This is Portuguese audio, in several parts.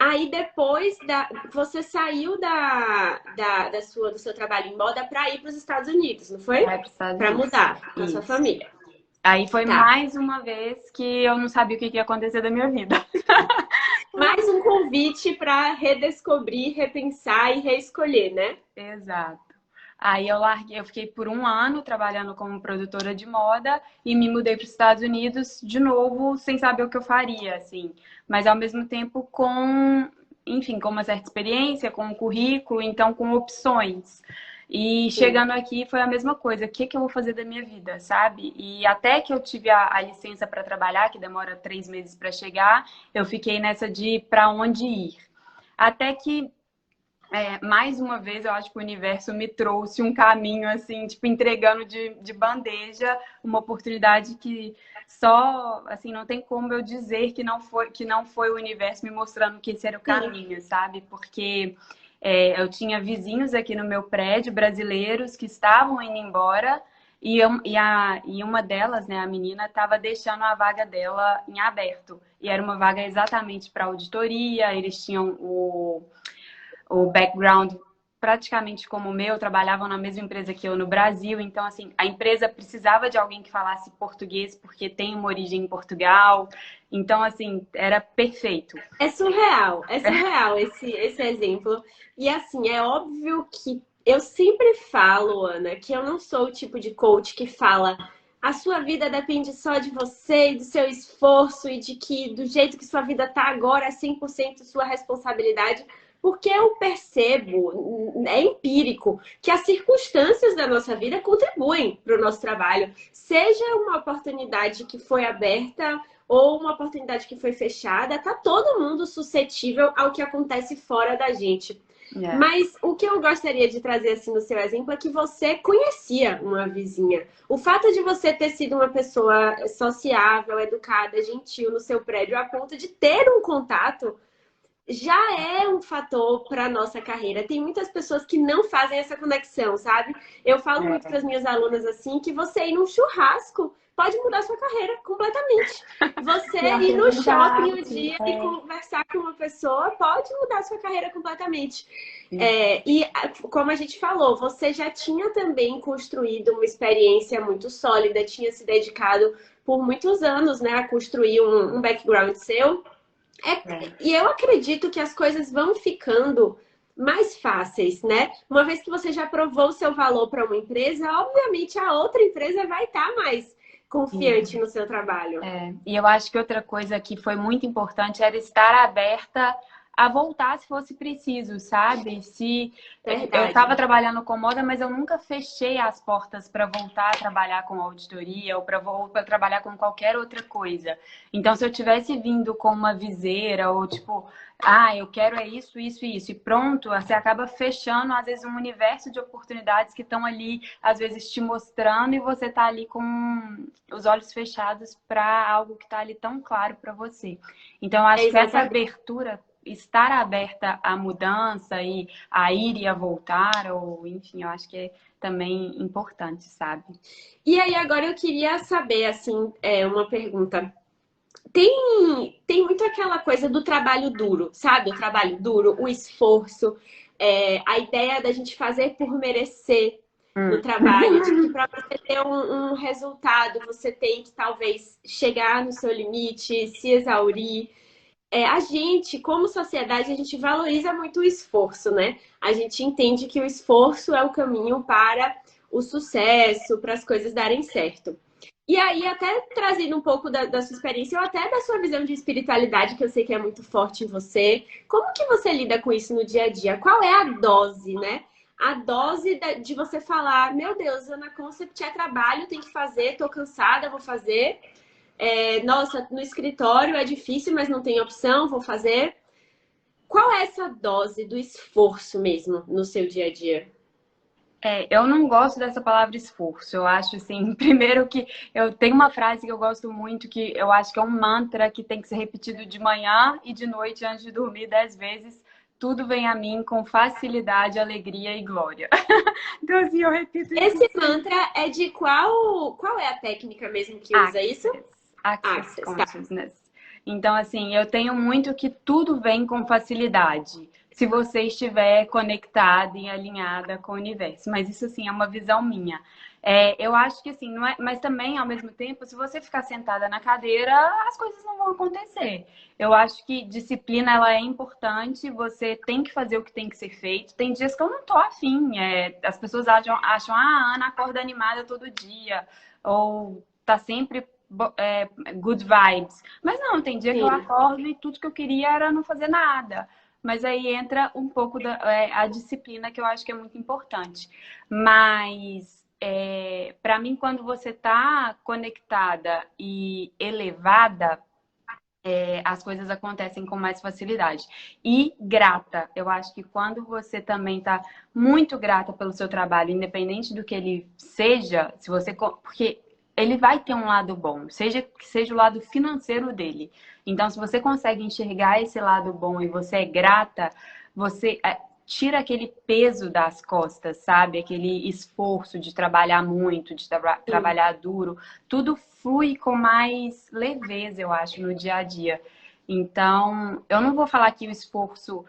Aí depois você saiu do seu trabalho em moda para ir para os Estados Unidos, não foi? Vai para os Estados Para Unidos. mudar com a sua Isso. família. Aí foi Tá. mais uma vez que eu não sabia o que ia acontecer da minha vida. Mais um convite para redescobrir, repensar e reescolher, né? Exato. Aí eu larguei, eu fiquei por um ano trabalhando como produtora de moda e me mudei para os Estados Unidos de novo, sem saber o que eu faria, assim. Mas ao mesmo tempo com, enfim, com uma certa experiência, com um currículo, então com opções. E Sim. chegando aqui foi a mesma coisa. O que que eu vou fazer da minha vida, sabe? E até que eu tive a licença para trabalhar, que demora 3 meses para chegar, eu fiquei nessa de para onde ir. Até que mais uma vez, eu acho que o universo me trouxe um caminho, assim, tipo, entregando de bandeja uma oportunidade que só, assim, não tem como eu dizer que não foi o universo me mostrando que esse era o Sim. caminho, sabe? Porque eu tinha vizinhos aqui no meu prédio, brasileiros, que estavam indo embora e uma delas, né, a menina, estava deixando a vaga dela em aberto. E era uma vaga exatamente para auditoria, eles tinham o background praticamente como o meu, trabalhavam na mesma empresa que eu no Brasil, então assim, a empresa precisava de alguém que falasse português porque tem uma origem em Portugal. Então assim, era perfeito. É surreal esse exemplo. E assim, é óbvio que eu sempre falo, Ana, que eu não sou o tipo de coach que fala a sua vida depende só de você e do seu esforço e de que do jeito que sua vida tá agora é 100% sua responsabilidade, porque eu percebo, é empírico, que as circunstâncias da nossa vida contribuem para o nosso trabalho. Seja uma oportunidade que foi aberta ou uma oportunidade que foi fechada, tá todo mundo suscetível ao que acontece fora da gente. É. Mas o que eu gostaria de trazer assim no seu exemplo é que você conhecia uma vizinha. O fato de você ter sido uma pessoa sociável, educada, gentil no seu prédio a ponto de ter um contato já é um fator para nossa carreira. Tem muitas pessoas que não fazem essa conexão, sabe? Eu falo muito para as minhas alunas assim que você ir num churrasco pode mudar sua carreira completamente. Você Pior que ir é no shopping um verdade. dia e conversar com uma pessoa pode mudar sua carreira completamente. É. Como a gente falou, você já tinha também construído uma experiência muito sólida, tinha se dedicado por muitos anos, né, a construir um background seu. É. E eu acredito que as coisas vão ficando mais fáceis, né? Uma vez que você já provou o seu valor para uma empresa, obviamente a outra empresa vai estar mais confiante no seu trabalho. E eu acho que outra coisa que foi muito importante era estar aberta a voltar se fosse preciso, sabe? Se eu estava Verdade. trabalhando com moda, mas eu nunca fechei as portas para voltar a trabalhar com auditoria ou para trabalhar com qualquer outra coisa. Então, se eu tivesse vindo com uma viseira ou tipo, eu quero é isso, isso e isso, e pronto, você acaba fechando às vezes um universo de oportunidades que estão ali, às vezes te mostrando e você tá ali com os olhos fechados para algo que está ali tão claro para você. Então, eu É acho que essa exatamente. abertura, estar aberta à mudança e a ir e a voltar, ou enfim, eu acho que é também importante, sabe? E aí, agora eu queria saber, assim, uma pergunta. Tem muito aquela coisa do trabalho duro, sabe? O trabalho duro, o esforço, a ideia da gente fazer por merecer no Hum. trabalho, de que para você ter um resultado, você tem que talvez chegar no seu limite, se exaurir. A gente, como sociedade, a gente valoriza muito o esforço, né? A gente entende que o esforço é o caminho para o sucesso, para as coisas darem certo. E aí, até trazendo um pouco da sua experiência, ou até da sua visão de espiritualidade, que eu sei que é muito forte em você, como que você lida com isso no dia a dia? Qual é a dose, né? A dose de você falar, meu Deus, Ana Concept é trabalho, tem que fazer, tô cansada, vou fazer. Nossa, no escritório é difícil, mas não tem opção, vou fazer. Qual é essa dose do esforço mesmo no seu dia a dia? Eu não gosto dessa palavra esforço. Eu acho assim, primeiro que eu tenho uma frase que eu gosto muito, que eu acho que é um mantra que tem que ser repetido de manhã e de noite antes de dormir 10 vezes. Tudo vem a mim com facilidade, alegria e glória. Então, assim, eu repito isso Esse sempre. mantra é de qual é a técnica mesmo que usa isso? Access Access, tá. Consciousness. Então, assim, eu tenho muito que tudo vem com facilidade, se você estiver conectada e alinhada com o universo. Mas isso, assim, é uma visão minha. Eu acho que, assim, não é... mas também, ao mesmo tempo, se você ficar sentada na cadeira, as coisas não vão acontecer. Eu acho que disciplina, ela é importante, você tem que fazer o que tem que ser feito. Tem dias que eu não tô afim. As pessoas acham, a Ana acorda animada todo dia, ou tá sempre good vibes. Mas não, tem dia que eu Sim. acordo e tudo que eu queria era não fazer nada. Mas aí entra um pouco a disciplina, que eu acho que é muito importante. Mas, para mim, quando você está conectada e elevada, as coisas acontecem com mais facilidade. E grata. Eu acho que quando você também está muito grata pelo seu trabalho, independente do que ele seja, se você. Porque ele vai ter um lado bom, seja que seja o lado financeiro dele. Então, se você consegue enxergar esse lado bom e você é grata, você tira aquele peso das costas, sabe? Aquele esforço de trabalhar muito, de trabalhar duro. Tudo flui com mais leveza, eu acho, no dia a dia. Então, eu não vou falar que o esforço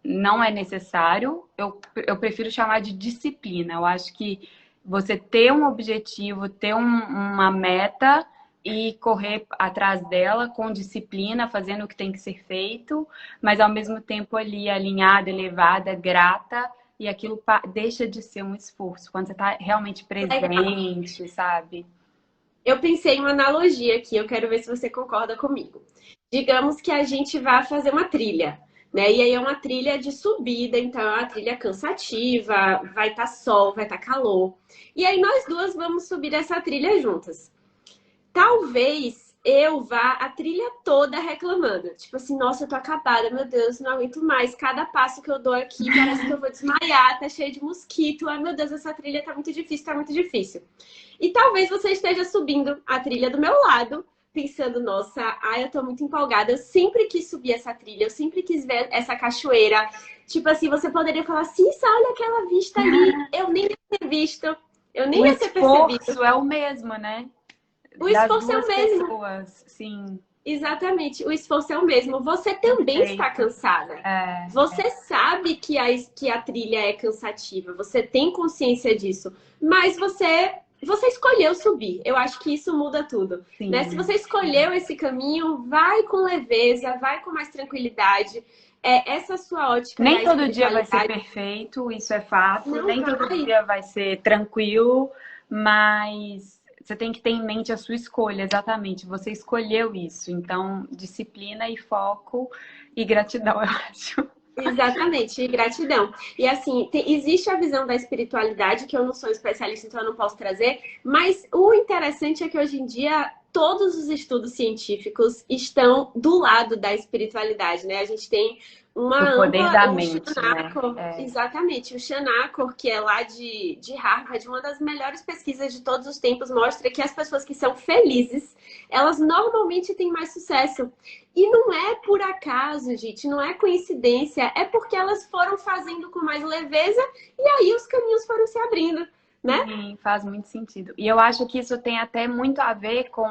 não é necessário, eu prefiro chamar de disciplina. Eu acho que você ter um objetivo, ter uma meta e correr atrás dela com disciplina, fazendo o que tem que ser feito, mas ao mesmo tempo ali alinhada, elevada, grata, e aquilo deixa de ser um esforço, quando você está realmente Legal. presente, sabe? Eu pensei em uma analogia aqui, eu quero ver se você concorda comigo. Digamos que a gente vai fazer uma trilha, né? E aí é uma trilha de subida, então é uma trilha cansativa, vai estar sol, vai estar calor. E aí nós duas vamos subir essa trilha juntas. Talvez eu vá a trilha toda reclamando. Tipo assim, nossa, eu tô acabada, meu Deus, não aguento mais. Cada passo que eu dou aqui parece que eu vou desmaiar, tá cheio de mosquito. Ai, meu Deus, essa trilha tá muito difícil, tá muito difícil. E talvez você esteja subindo a trilha do meu lado, pensando, nossa, ai, eu tô muito empolgada. Eu sempre quis subir essa trilha, eu sempre quis ver essa cachoeira. Tipo assim, você poderia falar assim, olha aquela vista ali, eu nem ia ter visto, eu nem O ia ter percebido. esforço é o mesmo, né? O Das esforço é o duas mesmo. pessoas, sim, Exatamente, o esforço é o mesmo. Você também está perfeito. cansada. É, Você sabe que a trilha é cansativa, você tem consciência disso, mas você escolheu subir. Eu acho que isso muda tudo, né? Se sim. você escolheu esse caminho, vai com leveza, vai com mais tranquilidade. Essa sua ótica Nem da todo dia vai ser espiritualidade perfeito, isso é fato. não Nem todo vai. dia vai ser tranquilo, mas você tem que ter em mente a sua escolha, exatamente. Você escolheu isso. Então, disciplina e foco e gratidão, eu acho. Exatamente, e gratidão. E assim, existe a visão da espiritualidade, que eu não sou especialista, então eu não posso trazer, mas o interessante é que hoje em dia todos os estudos científicos estão do lado da espiritualidade, né? A gente tem uma Do poder ampla, da o mente, né? Shanakor, exatamente, o Shanakor, que é lá de Harvard, uma das melhores pesquisas de todos os tempos, mostra que as pessoas que são felizes, elas normalmente têm mais sucesso. E não é por acaso, gente, não é coincidência, é porque elas foram fazendo com mais leveza e aí os caminhos foram se abrindo, né? Sim, faz muito sentido. E eu acho que isso tem até muito a ver com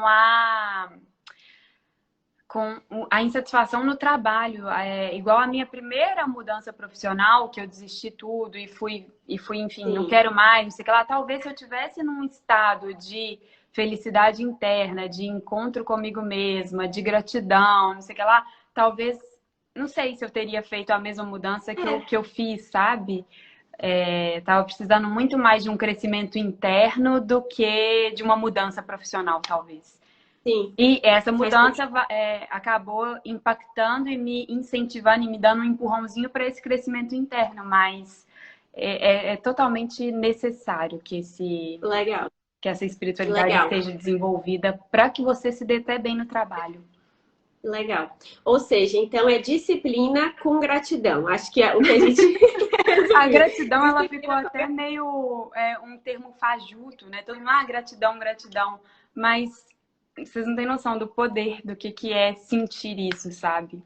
a insatisfação no trabalho. Igual a minha primeira mudança profissional, que eu desisti tudo e fui, enfim, não Sim. quero mais, não sei o que lá. Talvez se eu tivesse num estado de felicidade interna, de encontro comigo mesma, de gratidão, não sei o que lá, talvez, não sei se eu teria feito a mesma mudança que eu fiz, sabe? Tava precisando muito mais de um crescimento interno do que de uma mudança profissional, talvez. Sim, E essa faz mudança sentido. acabou impactando e me incentivando e me dando um empurrãozinho para esse crescimento interno, mas é totalmente necessário Legal, que essa espiritualidade legal, esteja desenvolvida para que você se dê até bem no trabalho. legal. Ou seja, então é disciplina com gratidão. Acho que é o que a gente A resumiu. gratidão, ela ficou Disciplina até meio um termo fajuto, né? Todo mundo, gratidão, gratidão. Mas vocês não têm noção do poder, do que é sentir isso, sabe?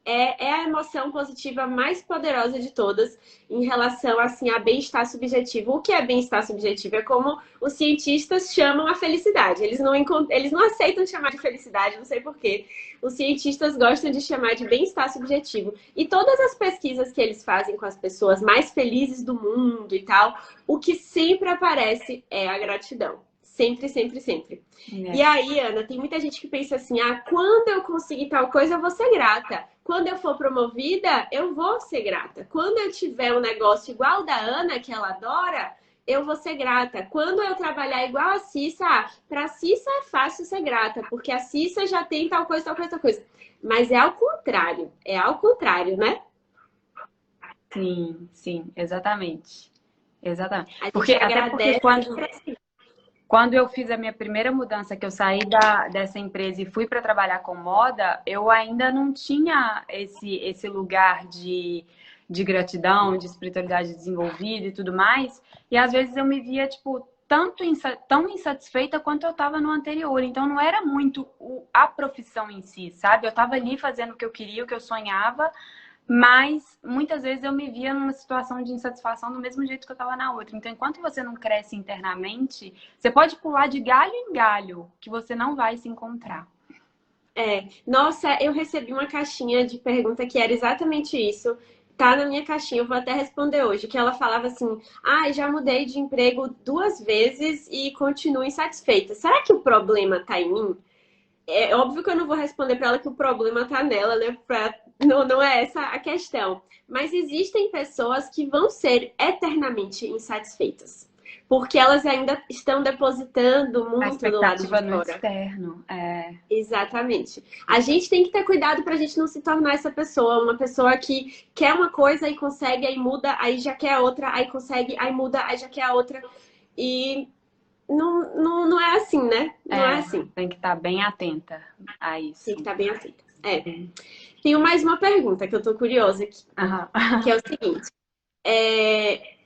é a emoção positiva mais poderosa de todas em relação assim a bem-estar subjetivo. O que é bem-estar subjetivo? É como os cientistas chamam a felicidade. Eles não aceitam chamar de felicidade, não sei por quê. Os cientistas gostam de chamar de bem-estar subjetivo. E todas as pesquisas que eles fazem com as pessoas mais felizes do mundo e tal, o que sempre aparece é a gratidão. Sempre, sempre, sempre. E É. aí, Ana, tem muita gente que pensa assim: ah, quando eu conseguir tal coisa, eu vou ser grata. Quando eu for promovida, eu vou ser grata. Quando eu tiver um negócio igual da Ana, que ela adora, eu vou ser grata. Quando eu trabalhar igual a Cissa, para a Cissa é fácil ser grata, porque a Cissa já tem tal coisa, tal coisa, tal coisa. Mas é ao contrário, né? Sim, sim, exatamente. Exatamente. A gente Porque, até porque agradece. quando eu fiz a minha primeira mudança, que eu saí dessa empresa e fui para trabalhar com moda, eu ainda não tinha esse lugar de gratidão, de espiritualidade desenvolvida e tudo mais. E às vezes eu me via, tipo, tão insatisfeita quanto eu estava no anterior. Então não era muito a profissão em si, sabe? Eu estava ali fazendo o que eu queria, o que eu sonhava, mas muitas vezes eu me via numa situação de insatisfação do mesmo jeito que eu estava na outra. Então, enquanto você não cresce internamente, você pode pular de galho em galho, que você não vai se encontrar. Nossa, eu recebi uma caixinha de pergunta que era exatamente isso. Tá na minha caixinha, eu vou até responder hoje, que ela falava assim: "Ah, já mudei de emprego 2 vezes e continuo insatisfeita. Será que o problema tá em mim?" É óbvio que eu não vou responder para ela que o problema tá nela, né? Não, não é essa a questão. Mas existem pessoas que vão ser eternamente insatisfeitas, porque elas ainda estão depositando A muito do lado de expectativa no fora. externo. É, Exatamente. A gente tem que ter cuidado para a gente não se tornar essa pessoa, uma pessoa que quer uma coisa e consegue, aí muda, aí já quer a outra, aí consegue, aí muda, aí já quer a outra. E não é assim, né? Não é assim. tem que estar bem atenta a Tem que isso. estar bem atenta. Tenho mais uma pergunta que eu tô curiosa aqui, Aham. que é o seguinte.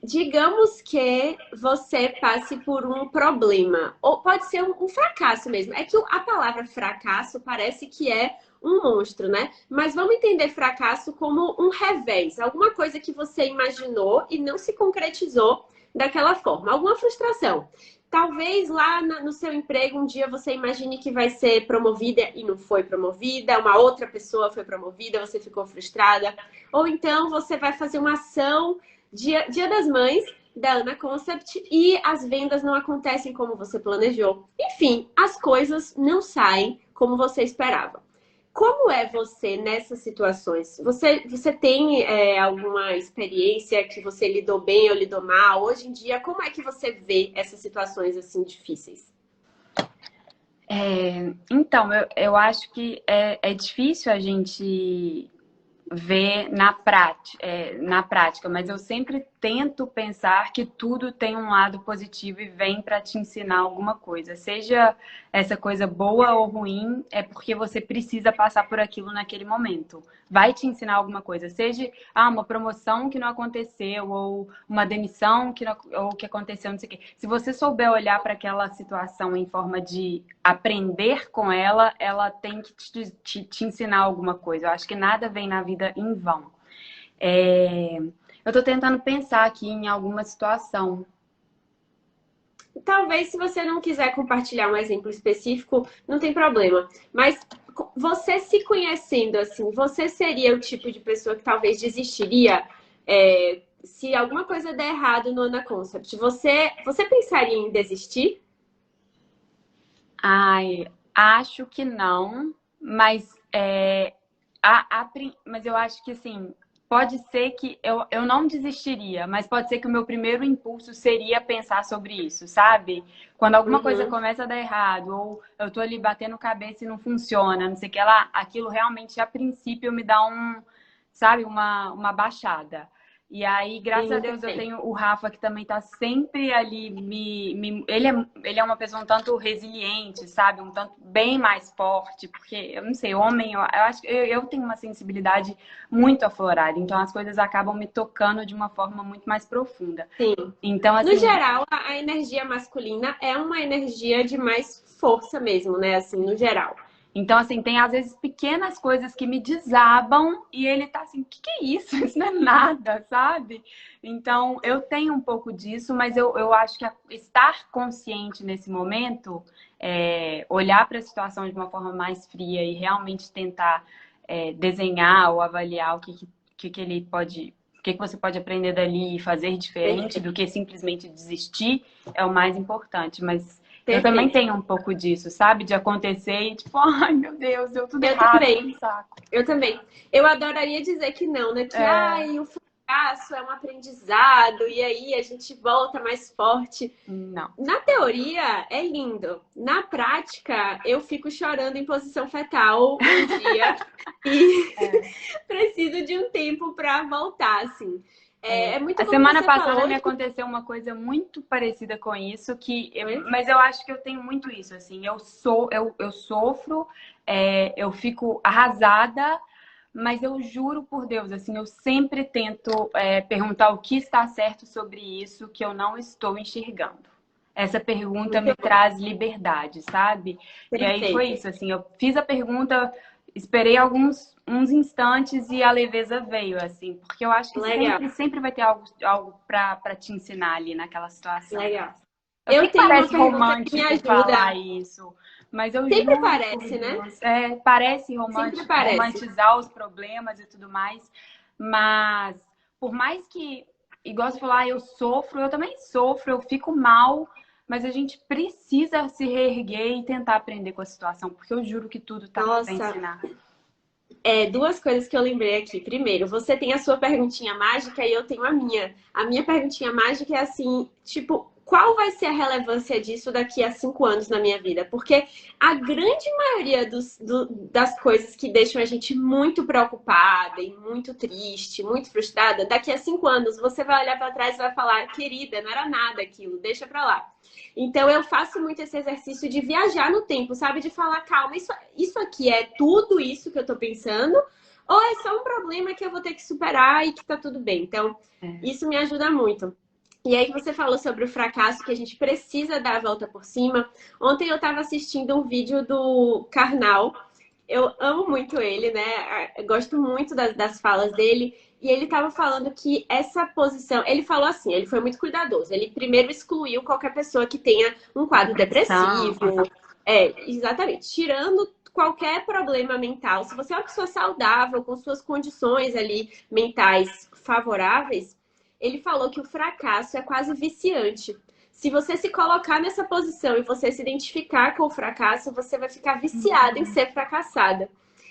Digamos que você passe por um problema, ou pode ser um fracasso mesmo. É que a palavra fracasso parece que é um monstro, né? Mas vamos entender fracasso como um revés, alguma coisa que você imaginou e não se concretizou daquela forma, alguma frustração. Talvez lá no seu emprego um dia você imagine que vai ser promovida e não foi promovida, uma outra pessoa foi promovida, você ficou frustrada. Ou então você vai fazer uma ação Dia das Mães da Ana Concept e as vendas não acontecem como você planejou. Enfim, as coisas não saem como você esperava. Como é você nessas situações? Você tem alguma experiência que você lidou bem ou lidou mal? Hoje em dia, como é que você vê essas situações assim difíceis? Então, eu acho que é difícil a gente ver na prática, mas eu sempre tento pensar que tudo tem um lado positivo e vem para te ensinar alguma coisa. Seja essa coisa boa ou ruim, é porque você precisa passar por aquilo naquele momento. Vai te ensinar alguma coisa. Seja uma promoção que não aconteceu, ou uma demissão ou que aconteceu, não sei o quê. Se você souber olhar para aquela situação em forma de aprender com ela, ela tem que te ensinar alguma coisa. Eu acho que nada vem na vida em vão. Eu estou tentando pensar aqui em alguma situação. Talvez, se você não quiser compartilhar um exemplo específico, não tem problema. Mas você se conhecendo assim, você seria o tipo de pessoa que talvez desistiria se alguma coisa der errado no Ana Concept? Você pensaria em desistir? Ai, acho que não, mas, mas eu acho que assim, pode ser que eu não desistiria, mas pode ser que o meu primeiro impulso seria pensar sobre isso, sabe? Quando alguma coisa Uhum. começa a dar errado, ou eu tô ali batendo cabeça e não funciona, não sei o que lá, aquilo realmente a princípio me dá sabe, uma baixada. E aí, Sim, graças a Deus, eu também. tenho o Rafa, que também tá sempre ali ele é uma pessoa um tanto resiliente, sabe? Um tanto bem mais forte, porque, eu não sei, homem, eu acho que eu tenho uma sensibilidade muito aflorada, então as coisas acabam me tocando de uma forma muito mais profunda. Sim. Então, No assim, geral, a energia masculina é uma energia de mais força mesmo, né? Assim, no geral. Então, assim, tem às vezes pequenas coisas que me desabam e ele tá assim, o que que é isso? Isso não é nada, sabe? Então, eu tenho um pouco disso, mas eu acho que estar consciente nesse momento, olhar para a situação de uma forma mais fria e realmente tentar desenhar ou avaliar que ele pode, o que você pode aprender dali e fazer diferente do que simplesmente desistir, é o mais importante. Mas eu também Perfeito. tenho um pouco disso, sabe? De acontecer e tipo, ai meu Deus, deu tudo Eu errado, também. que saco. Eu também. Eu adoraria dizer que não, né? Que É, ai, o fracasso é um aprendizado e aí a gente volta mais forte. não. Na teoria é lindo. Na prática, eu fico chorando em posição fetal um dia e É. preciso de um tempo para voltar, assim. É muito A como semana você passada falou. me aconteceu uma coisa muito parecida com isso, Foi? mas eu acho que eu tenho muito isso, assim, eu sofro, eu fico arrasada, mas eu juro por Deus, assim, eu sempre tento perguntar o que está certo sobre isso que eu não estou enxergando. Essa pergunta Muito me traz liberdade, sabe? E aí foi perfeito. isso, assim, eu fiz a pergunta, esperei uns instantes e a leveza veio, assim, porque eu acho que Legal, sempre vai ter algo para te ensinar ali naquela situação. legal. Eu sei Eu que tenho uma parece pergunta que me romântico falar ajuda. isso, mas eu Sempre juro por parece, né? Deus, parece Sempre romântico, parece. romantizar os problemas e tudo mais, mas por mais que, igual você falar, eu sofro, eu também sofro, eu fico mal, mas a gente precisa se reerguer e tentar aprender com a situação, porque eu juro que tudo tá para Nossa, ensinar. duas coisas que eu lembrei aqui. Primeiro, você tem a sua perguntinha mágica e eu tenho a minha. A minha perguntinha mágica é assim, tipo, qual vai ser a relevância disso daqui a 5 anos na minha vida? Porque a grande maioria das coisas que deixam a gente muito preocupada e muito triste, muito frustrada, daqui a 5 anos você vai olhar para trás e vai falar, querida, não era nada aquilo, deixa pra lá. Então eu faço muito esse exercício de viajar no tempo, sabe? De falar, calma, isso aqui é tudo isso que eu tô pensando, ou é só um problema que eu vou ter que superar e que tá tudo bem. Então, É. isso me ajuda muito. E aí você falou sobre o fracasso, que a gente precisa dar a volta por cima. Ontem eu estava assistindo um vídeo do Karnal. Eu amo muito ele, né? Eu gosto muito das falas dele. E ele estava falando que essa posição. Ele falou assim: ele foi muito cuidadoso. Ele primeiro excluiu qualquer pessoa que tenha um quadro Depressão. depressivo. Exatamente. Tirando qualquer problema mental. Se você é uma pessoa saudável, com suas condições ali mentais favoráveis, ele falou que o fracasso é quase viciante. Se você se colocar nessa posição e você se identificar com o fracasso, você vai ficar viciada em ser fracassada.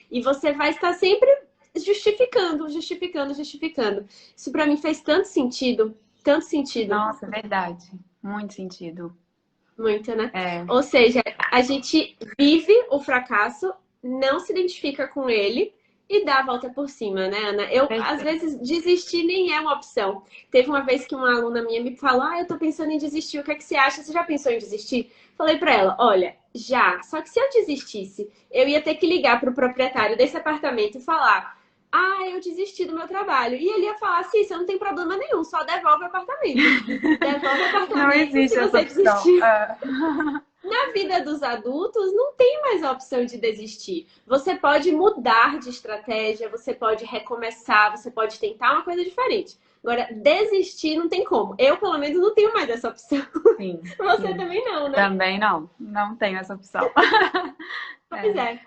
E você vai estar sempre justificando, justificando, justificando. Isso para mim fez tanto sentido, tanto sentido. Nossa, verdade. Muito sentido. Muito, né? É, Ou seja, a gente vive o fracasso, não se identifica com ele e dá a volta por cima, né, Ana? Eu, às perfeito. vezes, desistir nem é uma opção. Teve uma vez que uma aluna minha me falou: Ah, eu tô pensando em desistir, o que é que você acha? Você já pensou em desistir? Falei pra ela: Olha, já. Só que se eu desistisse, eu ia ter que ligar pro proprietário desse apartamento e falar: Ah, eu desisti do meu trabalho. E ele ia falar: Sim, você não tem problema nenhum, só devolve o apartamento. Devolve o Não apartamento se existe essa você opção. desistir. É. Na vida dos adultos, não tem mais a opção de desistir. Você pode mudar de estratégia, você pode recomeçar, você pode tentar uma coisa diferente. Agora, desistir não tem como. Eu, pelo menos, não tenho mais essa opção. Sim, Você sim. também não, né? Também não. Não tenho essa opção. Pois É. é.